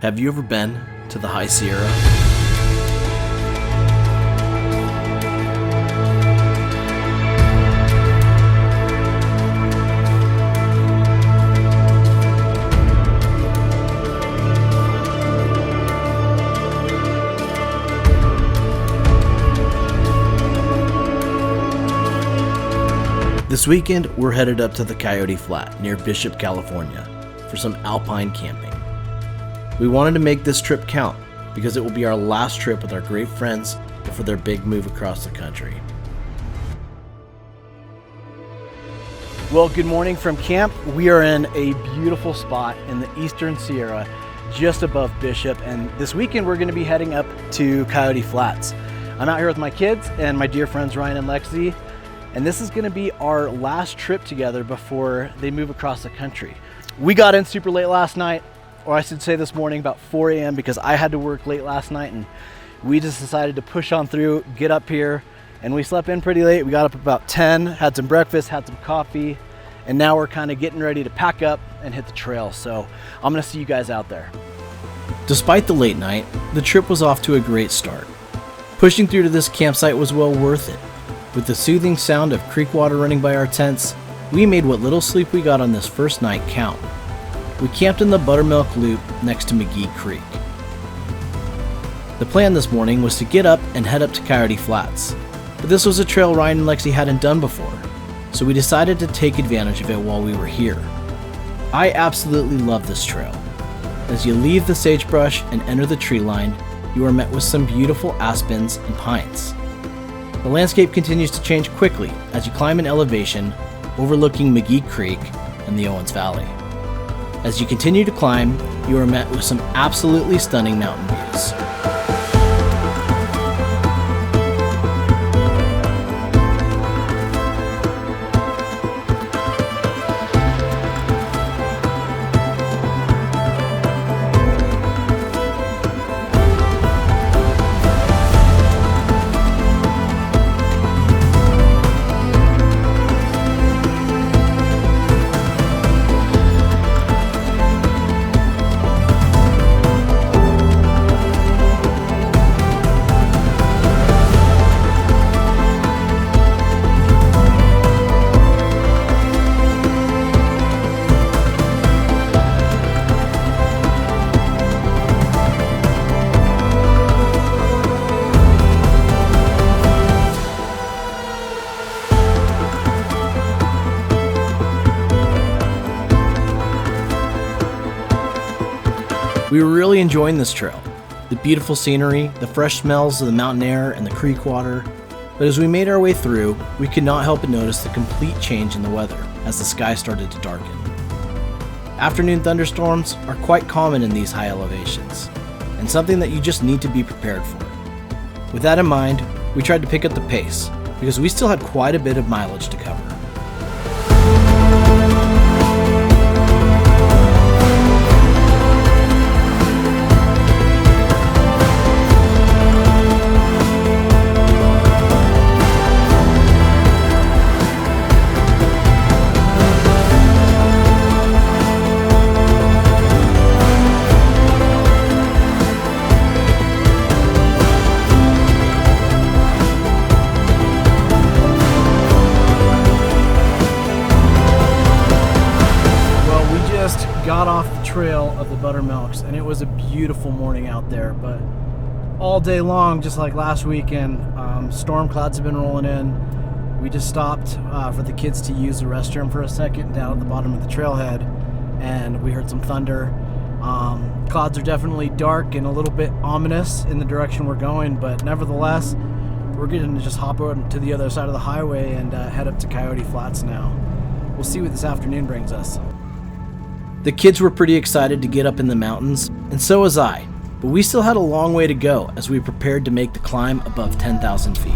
Have you ever been to the High Sierra? This weekend, we're headed up to the Coyote Flat near Bishop, California for some Alpine camping. We wanted to make this trip count because it will be our last trip with our great friends before their big move across the country. Well, good morning from camp. We are in a beautiful spot in the Eastern Sierra just above Bishop, and this weekend we're going to be heading up to Coyote Flats. I'm out here with my kids and my dear friends Ryan and Lexi, and this is going to be our last trip together before they move across the country. We got in super late last night, or I should say this morning, about 4 a.m. because I had to work late last night, and we just decided to push on through, get up here, and we slept in pretty late. We got up about 10, had some breakfast, had some coffee, and now we're kind of getting ready to pack up and hit the trail. So I'm gonna see you guys out there. Despite the late night, the trip was off to a great start. Pushing through to this campsite was well worth it. With the soothing sound of creek water running by our tents, we made what little sleep we got on this first night count. We camped in the Buttermilk Loop next to McGee Creek. The plan this morning was to get up and head up to Coyote Flats, but this was a trail Ryan and Lexi hadn't done before, so we decided to take advantage of it while we were here. I absolutely love this trail. As you leave the sagebrush and enter the tree line, you are met with some beautiful aspens and pines. The landscape continues to change quickly as you climb an elevation overlooking McGee Creek and the Owens Valley. As you continue to climb, you are met with some absolutely stunning mountain views. We were really enjoying this trail. The beautiful scenery, the fresh smells of the mountain air and the creek water. But as we made our way through, we could not help but notice the complete change in the weather as the sky started to darken. Afternoon thunderstorms are quite common in these high elevations, and something that you just need to be prepared for. With that in mind, we tried to pick up the pace, because we still had quite a bit of mileage to cover. Got off the trail of the Buttermilks, and it was a beautiful morning out there, but all day long, just like last weekend, storm clouds have been rolling in. We just stopped for the kids to use the restroom for a second down at the bottom of the trailhead, and we heard some thunder. Clouds are definitely dark and a little bit ominous in the direction we're going, but nevertheless, we're going to just hop over to the other side of the highway and head up to Coyote Flats now. We'll see what this afternoon brings us. The kids were pretty excited to get up in the mountains, and so was I, but we still had a long way to go as we prepared to make the climb above 10,000 feet.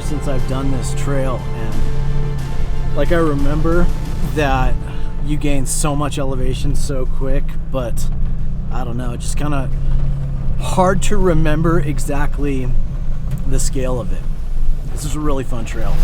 years since I've done this trail, and like I remember that you gain so much elevation so quick, but I don't know, just kind of hard to remember exactly the scale of it. This is a really fun trail.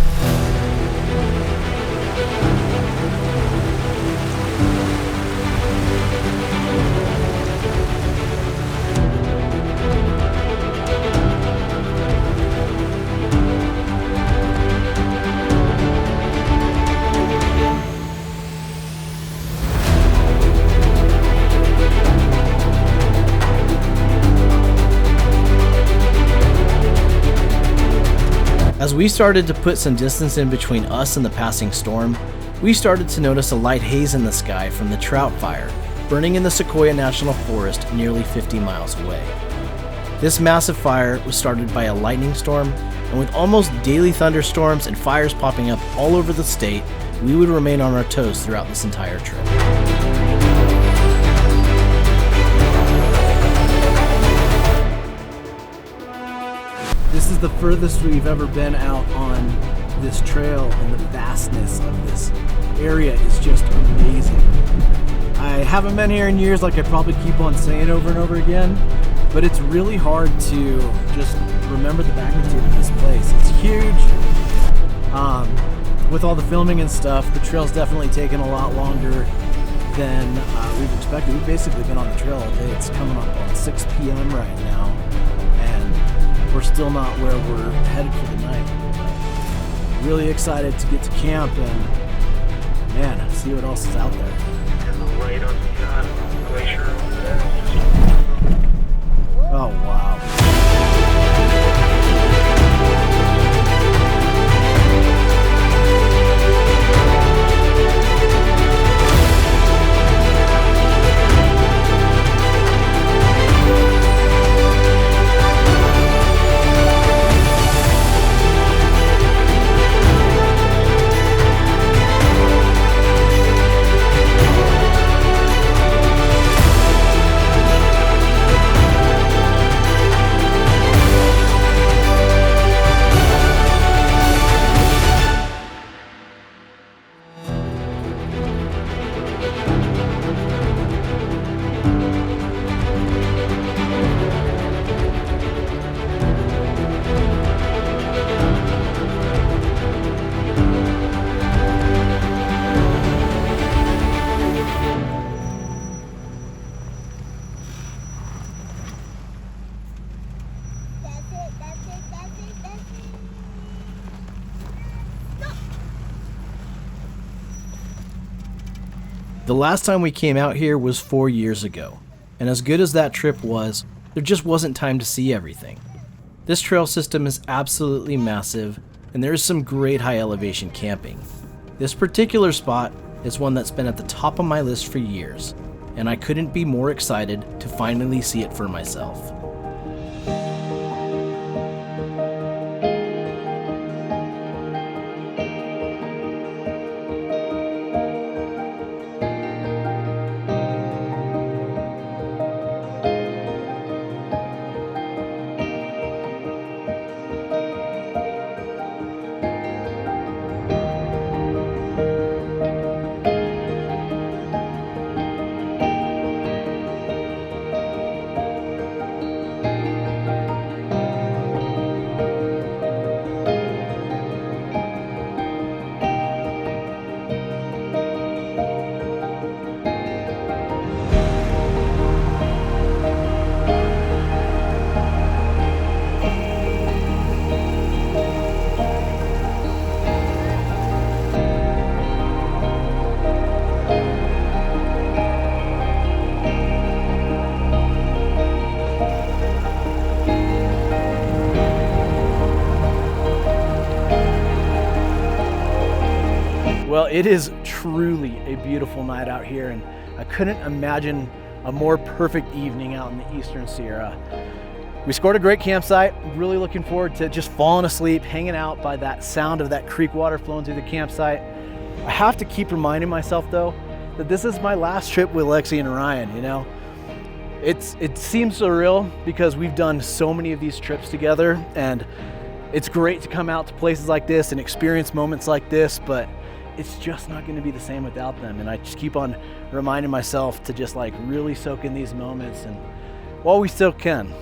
As we started to put some distance in between us and the passing storm, we started to notice a light haze in the sky from the trout fire burning in the Sequoia National Forest nearly 50 miles away. This massive fire was started by a lightning storm, and with almost daily thunderstorms and fires popping up all over the state, we would remain on our toes throughout this entire trip. This is the furthest we've ever been out on this trail, and the vastness of this area is just amazing. I haven't been here in years, like I probably keep on saying over and over again, but it's really hard to just remember the magnitude of this place. It's huge. With all the filming and stuff, the trail's definitely taken a lot longer than we've expected. We've basically been on the trail all day. It's coming up on 6 p.m. right now, and we're still not where we're headed for the night. Really excited to get to camp and, man, see what else is out there. And the light on the glacier over there. Oh, wow. The last time we came out here was 4 years ago, and as good as that trip was, there just wasn't time to see everything. This trail system is absolutely massive, and there is some great high elevation camping. This particular spot is one that's been at the top of my list for years, and I couldn't be more excited to finally see it for myself. Well, it is truly a beautiful night out here, and I couldn't imagine a more perfect evening out in the Eastern Sierra. We scored a great campsite. Really looking forward to just falling asleep, hanging out by that sound of that creek water flowing through the campsite. I have to keep reminding myself, though, that this is my last trip with Lexi and Ryan, you know? It seems surreal because we've done so many of these trips together, and It's great to come out to places like this and experience moments like this, but it's just not going to be the same without them. And I just keep on reminding myself to just like really soak in these moments, and while we still can.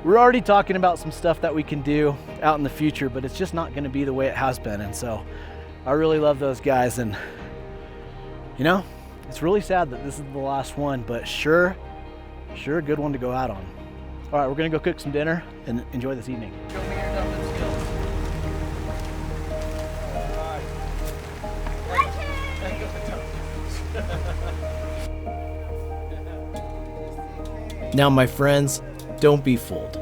We're already talking about some stuff that we can do out in the future, but it's just not going to be the way it has been. And so I really love those guys, and you know, it's really sad that this is the last one, but sure a good one to go out on. All right, we're gonna go cook some dinner and enjoy this evening. Show me your dumping skills. Now, my friends, don't be fooled.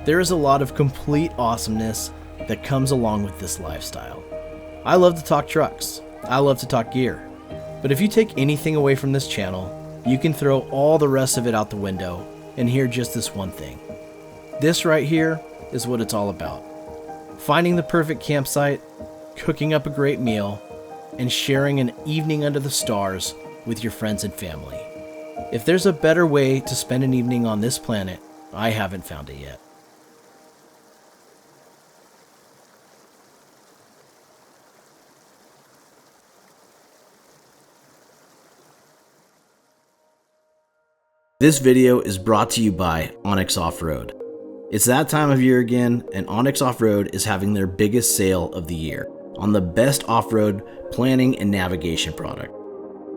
There is a lot of complete awesomeness that comes along with this lifestyle. I love to talk trucks. I love to talk gear. But if you take anything away from this channel, you can throw all the rest of it out the window and hear just this one thing. This right here is what it's all about. Finding the perfect campsite, cooking up a great meal, and sharing an evening under the stars with your friends and family. If there's a better way to spend an evening on this planet, I haven't found it yet. This video is brought to you by Onyx Off-Road. It's that time of year again, and Onyx Off-Road is having their biggest sale of the year on the best off-road planning and navigation product.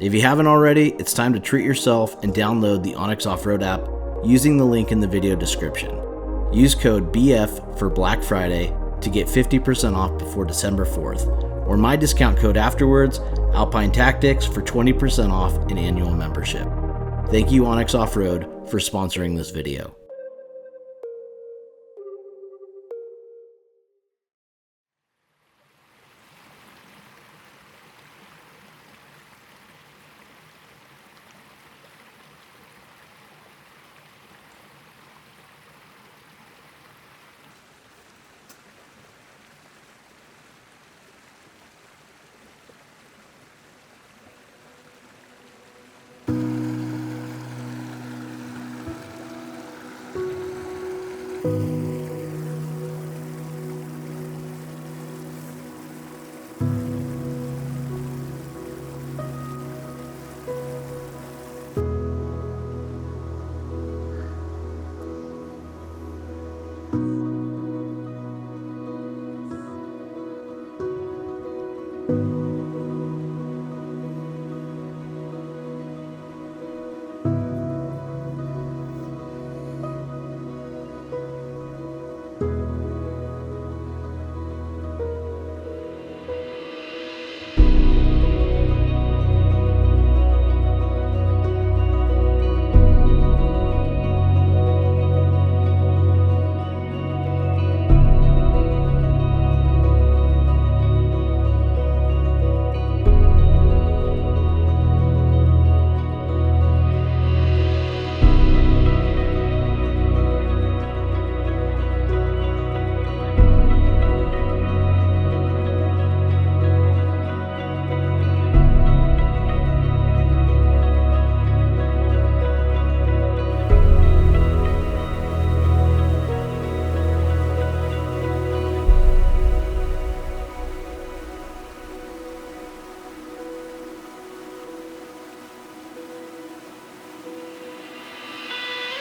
If you haven't already, it's time to treat yourself and download the Onyx Off-Road app using the link in the video description. Use code BF for Black Friday to get 50% off before December 4th, or my discount code afterwards, Alpine Tactics, for 20% off an annual membership. Thank you, Onyx Off-Road, for sponsoring this video.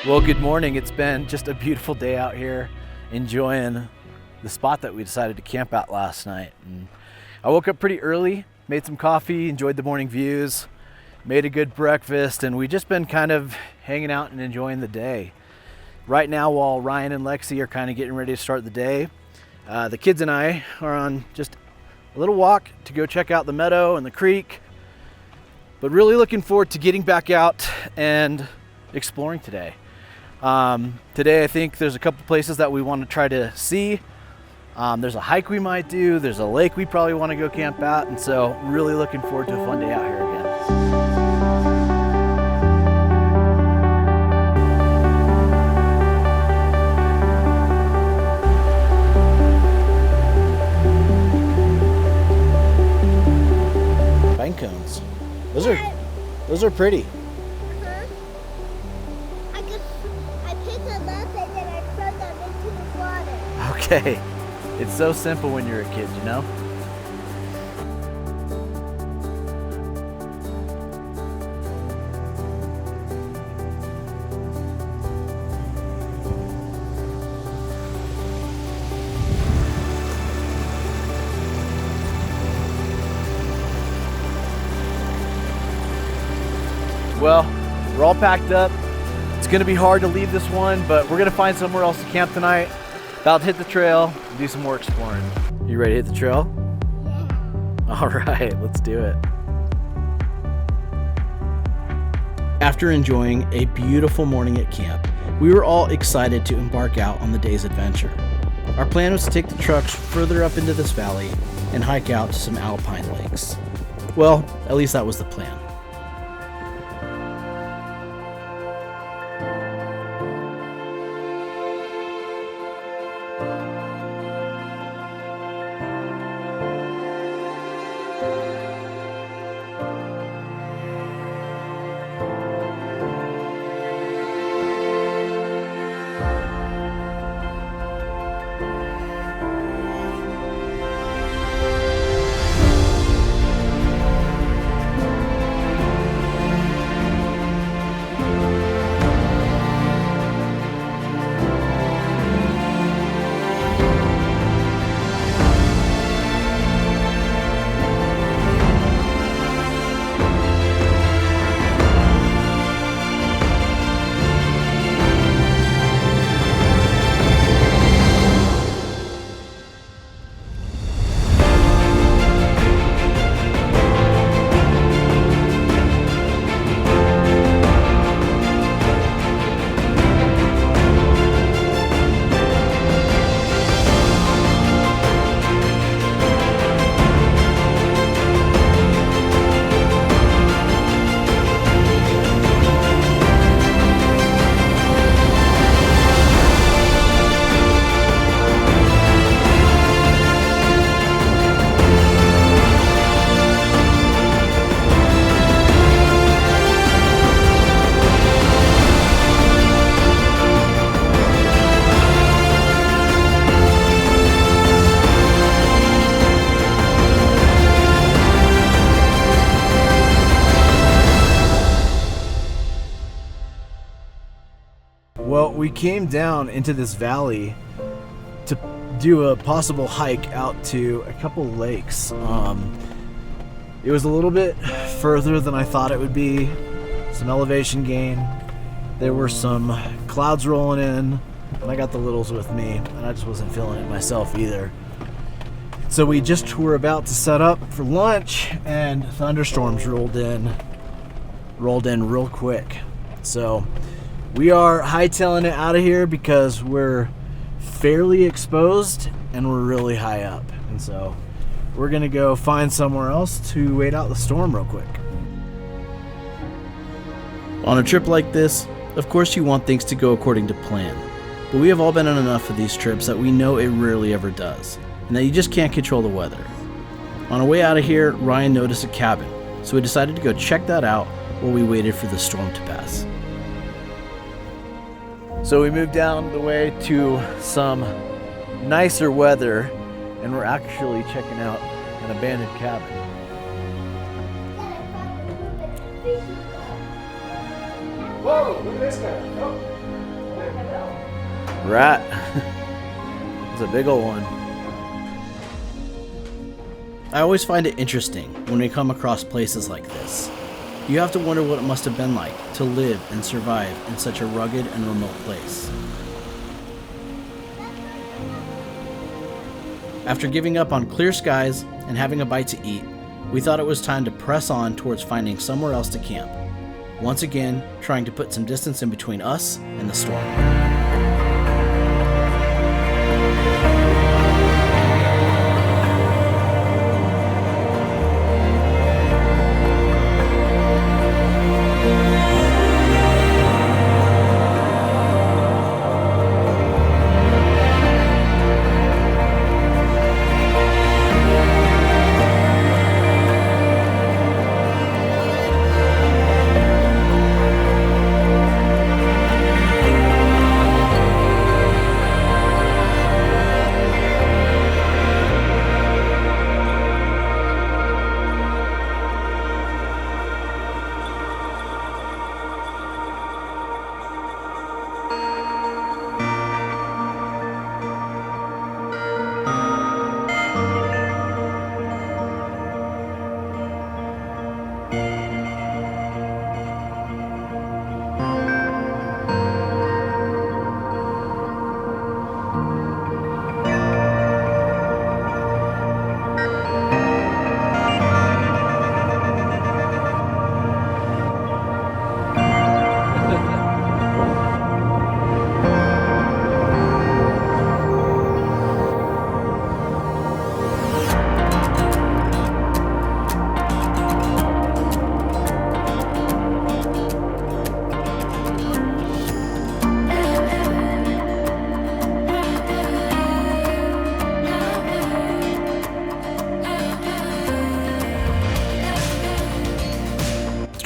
Well, good morning. It's been just a beautiful day out here, enjoying the spot that we decided to camp at last night. And I woke up pretty early, made some coffee, enjoyed the morning views, made a good breakfast, and we just been kind of hanging out and enjoying the day. Right now, while Ryan and Lexi are kind of getting ready to start the day, the kids and I are on just a little walk to go check out the meadow and the creek, but really looking forward to getting back out and exploring today. Today I think there's a couple places that we want to try to see. There's a hike we might do, there's a lake we probably want to go camp at, and so really looking forward to a fun day out here again. Pine cones. Those are pretty. I picked them up and then I threw them into the water. Okay. It's so simple when you're a kid, you know? Well, we're all packed up. It's gonna be hard to leave this one, but we're gonna find somewhere else to camp tonight. About to hit the trail and do some more exploring. You ready to hit the trail? Yeah. All right, let's do it. After enjoying a beautiful morning at camp, we were all excited to embark out on the day's adventure. Our plan was to take the trucks further up into this valley and hike out to some Alpine lakes. Well, at least that was the plan. Well, we came down into this valley to do a possible hike out to a couple lakes. It was a little bit further than I thought it would be. Some elevation gain. There were some clouds rolling in, and I got the littles with me, and I just wasn't feeling it myself either. So we just were about to set up for lunch, and thunderstorms rolled in real quick. So we are hightailing it out of here because we're fairly exposed and we're really high up. And so we're gonna go find somewhere else to wait out the storm real quick. On a trip like this, of course you want things to go according to plan. But we have all been on enough of these trips that we know it rarely ever does, and that you just can't control the weather. On our way out of here, Ryan noticed a cabin, so we decided to go check that out while we waited for the storm to pass. So we moved down the way to some nicer weather, and we're actually checking out an abandoned cabin. Whoa, look at this guy. Oh. Rat. It's a big old one. I always find it interesting when we come across places like this. You have to wonder what it must have been like to live and survive in such a rugged and remote place. After giving up on clear skies and having a bite to eat, we thought it was time to press on towards finding somewhere else to camp. Once again, trying to put some distance in between us and the storm.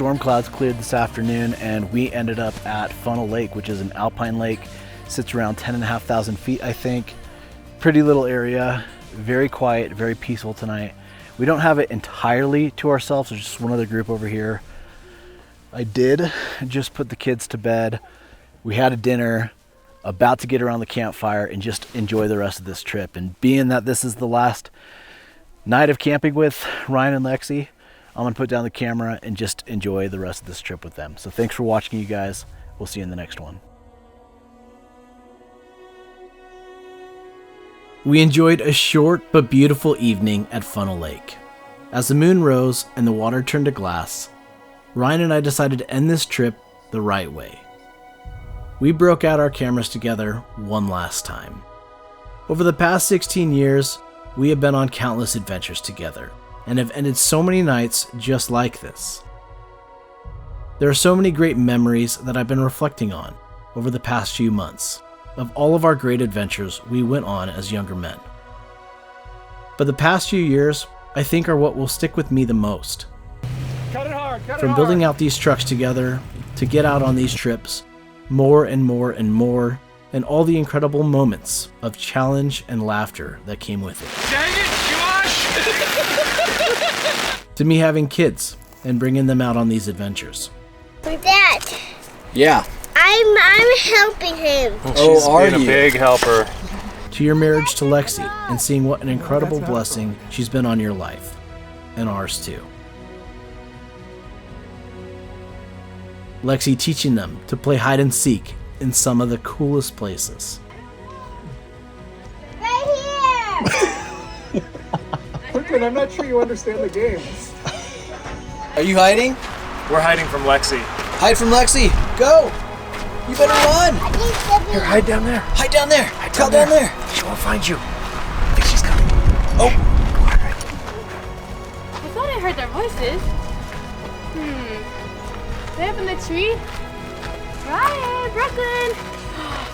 storm clouds cleared this afternoon and we ended up at Funnel Lake, which is an alpine lake. Sits around 10,500 feet, I think. Pretty little area, very quiet, very peaceful tonight. We don't have it entirely to ourselves. There's just one other group over here. I did just put the kids to bed. We had a dinner, about to get around the campfire and just enjoy the rest of this trip. And being that this is the last night of camping with Ryan and Lexi, I'm gonna put down the camera and just enjoy the rest of this trip with them. So thanks for watching, you guys. We'll see you in the next one. We enjoyed a short but beautiful evening at Funnel Lake. As the moon rose and the water turned to glass, Ryan and I decided to end this trip the right way. We broke out our cameras together one last time. Over the past 16 years, we have been on countless adventures together and have ended so many nights just like this. There are so many great memories that I've been reflecting on over the past few months of all of our great adventures we went on as younger men. But the past few years, I think, are what will stick with me the most. Cut it hard, cut it From hard. building out these trucks together, to get out on these trips, more and more and more, and all the incredible moments of challenge and laughter that came with it. Dang it, Josh! To me having kids and bringing them out on these adventures. Dad, Yeah. I'm helping him. She's been a big helper. To your marriage to Lexi and seeing what an incredible blessing she's been on your life, and ours too. Lexi teaching them to play hide and seek in some of the coolest places. Right here! Quickly, I'm not sure you understand the game. Are you hiding? We're hiding from Lexi. Hide from Lexi! Go! You better run! Here, hide down there. Hide down there! Crawl down there! She won't find you. I think she's coming. Oh! I thought I heard their voices. They up in the tree? Ryan, Brooklyn.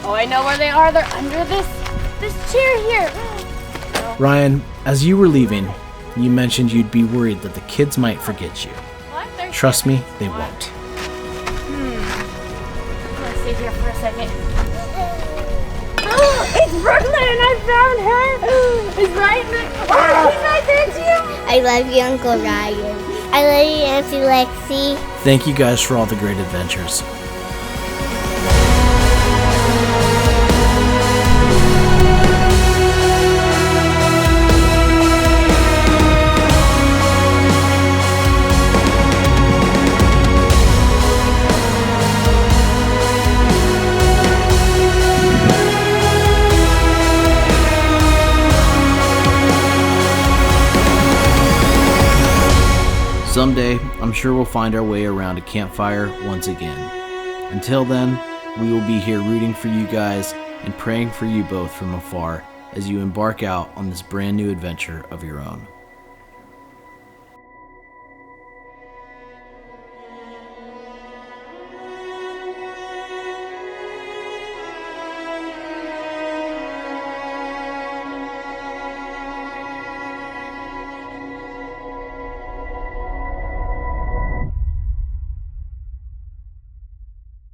Oh, I know where they are. They're under this chair here. Ryan, as you were leaving, you mentioned you'd be worried that the kids might forget you. What? They're Trust me, they won't. I'm gonna stay here for a second. Oh, it's Brooklyn! I found her! It's right there. Oh, he's right there too! I love you, Uncle Ryan. I love you, Auntie Lexi. Thank you guys for all the great adventures. Someday, I'm sure we'll find our way around a campfire once again. Until then, we will be here rooting for you guys and praying for you both from afar as you embark out on this brand new adventure of your own.